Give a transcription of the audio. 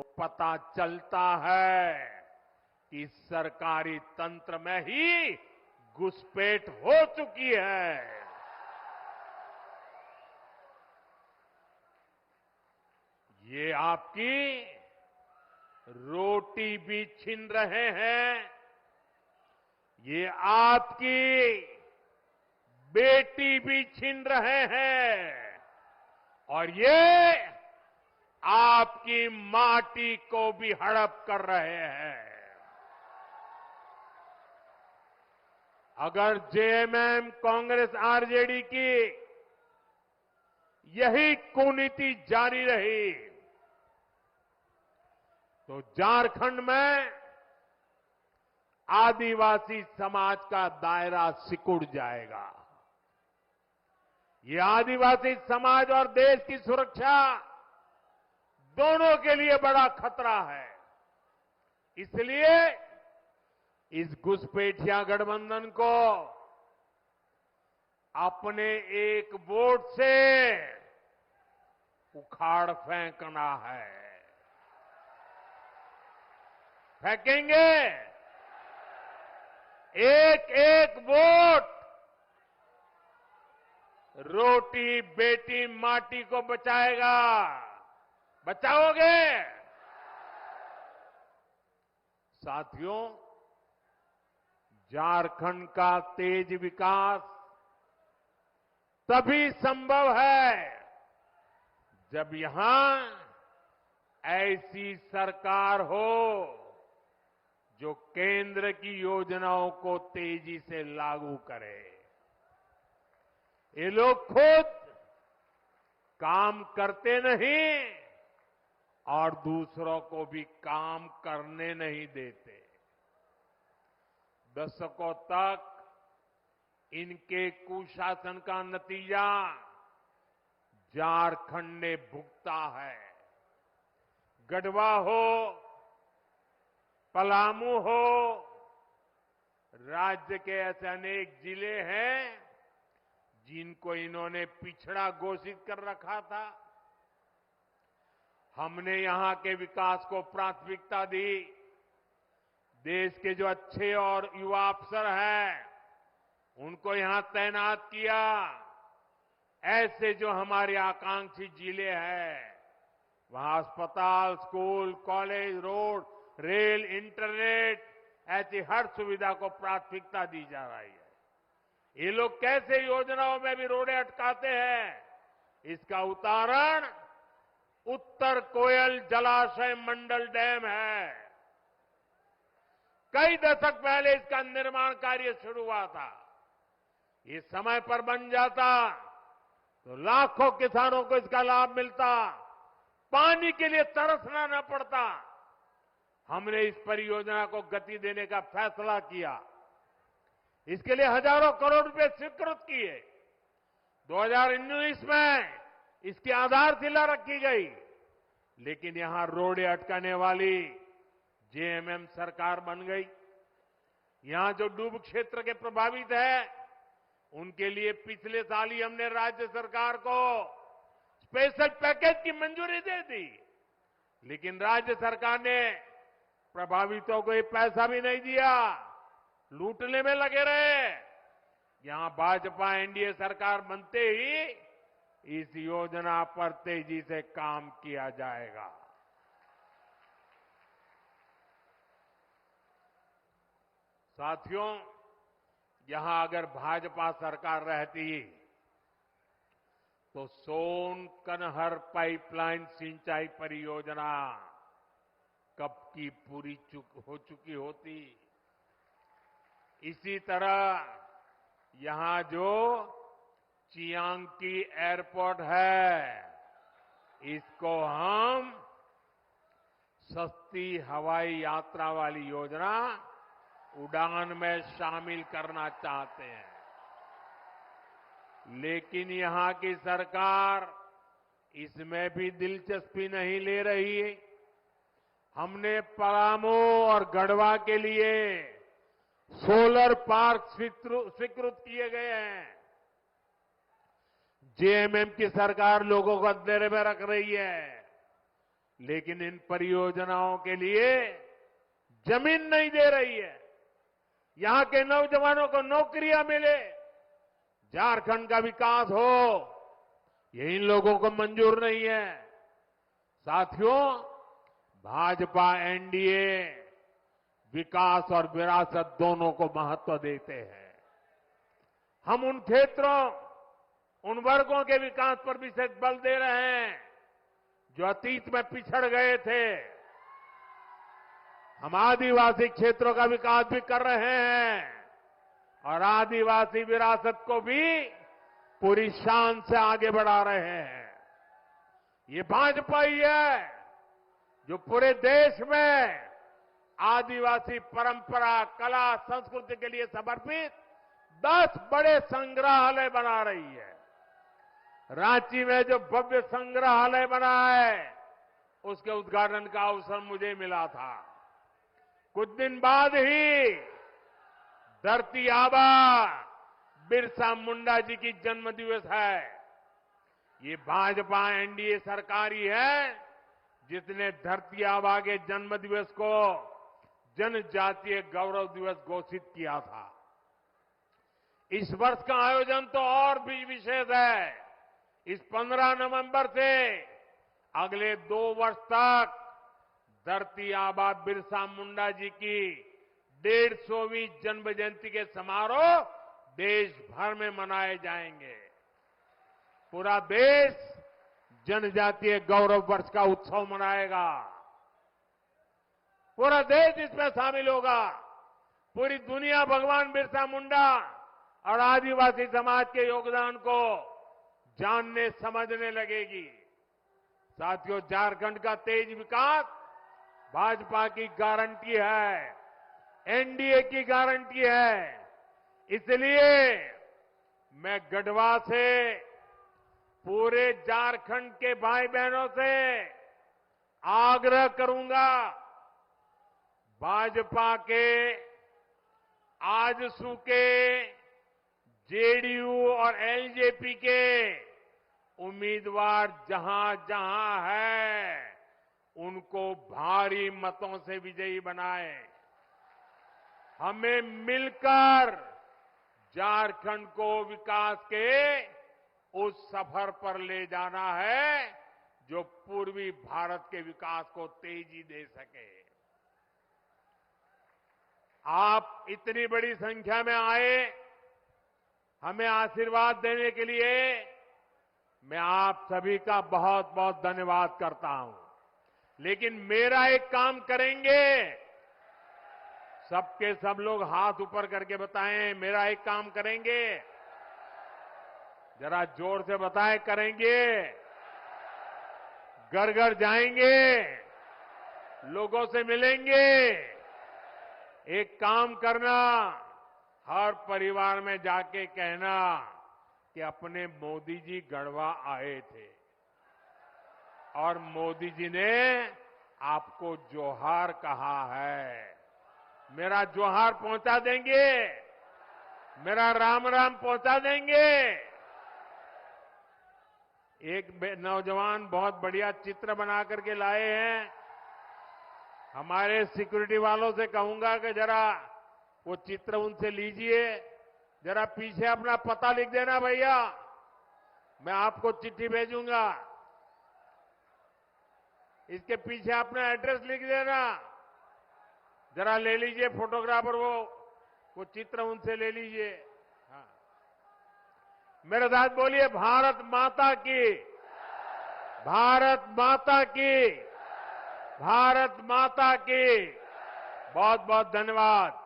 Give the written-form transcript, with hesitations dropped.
पता चलता है कि सरकारी तंत्र में ही घुसपैठ हो चुकी है। ये आपकी रोटी भी छीन रहे हैं, ये आपकी बेटी भी छीन रहे हैं और ये आपकी माटी को भी हड़प कर रहे हैं। अगर जेएमएम, कांग्रेस, आरजेडी की यही कुनीति जारी रही तो झारखंड में आदिवासी समाज का दायरा सिकुड़ जाएगा। ये आदिवासी समाज और देश की सुरक्षा दोनों के लिए बड़ा खतरा है। इसलिए इस घुसपैठिया गठबंधन को अपने एक वोट से उखाड़ फेंकना है। फेंकेंगे। एक एक वोट रोटी बेटी माटी को बचाएगा। बचाओगे? साथियों, झारखंड का तेज विकास तभी संभव है जब यहां ऐसी सरकार हो जो केंद्र की योजनाओं को तेजी से लागू करे। ये लोग खुद काम करते नहीं और दूसरों को भी काम करने नहीं देते। दशकों तक इनके कुशासन का नतीजा झारखंड ने भुगता है। गढ़वा हो, पलामू हो, राज्य के ऐसे अनेक जिले हैं जिनको इन्होंने पिछड़ा घोषित कर रखा था। हमने यहां के विकास को प्राथमिकता दी। देश के जो अच्छे और युवा अफसर हैं उनको यहां तैनात किया। ऐसे जो हमारे आकांक्षी जिले हैं वहां अस्पताल, school, college, road, rail, internet ऐसी हर सुविधा को प्राथमिकता दी जा रही है। ये लोग कैसे योजनाओं में भी रोड़े अटकाते हैं, इसका उदाहरण उत्तर कोयल जलाशय मंडल डैम है। कई दशक पहले इसका निर्माण कार्य शुरू हुआ था। ये समय पर बन जाता तो लाखों किसानों को इसका लाभ मिलता, पानी के लिए तरसना न पड़ता। हमने इस परियोजना को गति देने का फैसला किया। इसके लिए हजारों करोड़ रुपए स्वीकृत किए। 2019 में इसकी आधारशिला रखी गई, लेकिन यहां रोड़े अटकाने वाली जेएमएम सरकार बन गई। यहां जो डूब क्षेत्र के प्रभावित है उनके लिए पिछले साल ही हमने राज्य सरकार को स्पेशल पैकेज की मंजूरी दे दी, लेकिन राज्य सरकार ने प्रभावितों को ये पैसा भी नहीं दिया, लूटने में लगे रहे। यहां भाजपा एनडीए सरकार बनते ही इस योजना पर तेजी से काम किया जाएगा। साथियों, यहां अगर भाजपा सरकार रहती तो सोन कनहर पाइपलाइन सिंचाई परियोजना कब की पूरी हो चुकी होती। इसी तरह यहां जो चियांकी एयरपोर्ट है, इसको हम सस्ती हवाई यात्रा वाली योजना उड़ान में शामिल करना चाहते हैं, लेकिन यहां की सरकार इसमें भी दिलचस्पी नहीं ले रही। हमने पलामू और गढ़वा के लिए सोलर पार्क स्वीकृत किए गए हैं। जेएमएम की सरकार लोगों को अंधेरे में रख रही है। लेकिन इन परियोजनाओं के लिए जमीन नहीं दे रही है। यहां के नौजवानों को नौकरियां मिले, झारखंड का विकास हो, ये इन लोगों को मंजूर नहीं है। साथियों, भाजपा एनडीए विकास और विरासत दोनों को महत्व देते हैं। हम उन क्षेत्रों, उन वर्गों के विकास पर विशेष बल दे रहे हैं जो अतीत में पिछड़ गए थे। हम आदिवासी क्षेत्रों का विकास भी कर रहे हैं और आदिवासी विरासत को भी पूरी शान से आगे बढ़ा रहे हैं। ये भाजपा ही है जो पूरे देश में आदिवासी परंपरा, कला, संस्कृति के लिए समर्पित 10 बड़े संग्रहालय बना रही है। रांची में जो भव्य संग्रहालय बना है, उसके उद्घाटन का अवसर मुझे मिला था। कुछ दिन बाद ही धरती आबा बिरसा मुंडा जी की जन्म दिवस है। ये भाजपा एनडीए सरकार ही है जिसने धरती आबा के जन्म दिवस को जनजातीय गौरव दिवस घोषित किया था। इस वर्ष का आयोजन तो और भी विशेष है। इस 15 नवंबर से अगले 2 वर्ष तक धरती आबा बिरसा मुंडा जी की 150वीं जन्म जयंती के समारोह देश भर में मनाए जाएंगे। पूरा देश जनजातीय गौरव वर्ष का उत्सव मनाएगा। पूरा देश इसमें शामिल होगा। पूरी दुनिया भगवान बिरसा मुंडा और आदिवासी समाज के योगदान को जानने समझने लगेगी। साथियों, झारखंड का तेज विकास भाजपा की गारंटी है, एनडीए की गारंटी है। इसलिए मैं गढ़वा से पूरे झारखंड के भाई बहनों से आग्रह करूंगा, भाजपा के आजसू के जेडीयू और एलजेपी के उम्मीदवार जहां जहां है, उनको भारी मतों से विजयी बनाएं। हमें मिलकर झारखंड को विकास के उस सफर पर ले जाना है जो पूर्वी भारत के विकास को तेजी दे सके। आप इतनी बड़ी संख्या में आए, हमें आशीर्वाद देने के लिए मैं आप सभी का बहुत बहुत धन्यवाद करता हूं। लेकिन मेरा एक काम करेंगे, सबके सब लोग हाथ ऊपर करके बताएं, मेरा एक काम करेंगे। जरा जोर से बताएं, करेंगे। घर घर जाएंगे, लोगों से मिलेंगे। एक काम करना, हर परिवार में जाके कहना कि अपने मोदी जी गढ़वा आए थे और मोदी जी ने आपको जोहार कहा है। मेरा जोहार पहुंचा देंगे, मेरा राम राम पहुंचा देंगे। एक नौजवान बहुत बढ़िया चित्र बना करके लाए हैं। हमारे सिक्योरिटी वालों से कहूंगा कि जरा वो चित्र उनसे लीजिए, जरा पीछे अपना पता लिख देना भैया, मैं आपको चिट्ठी भेजूंगा। इसके पीछे अपना एड्रेस लिख देना, जरा ले लीजिए फोटोग्राफर, वो चित्र उनसे ले लीजिए। हाँ, मेरे साथ बोलिए, भारत माता की, भारत माता की, भारत माता की। बहुत बहुत धन्यवाद।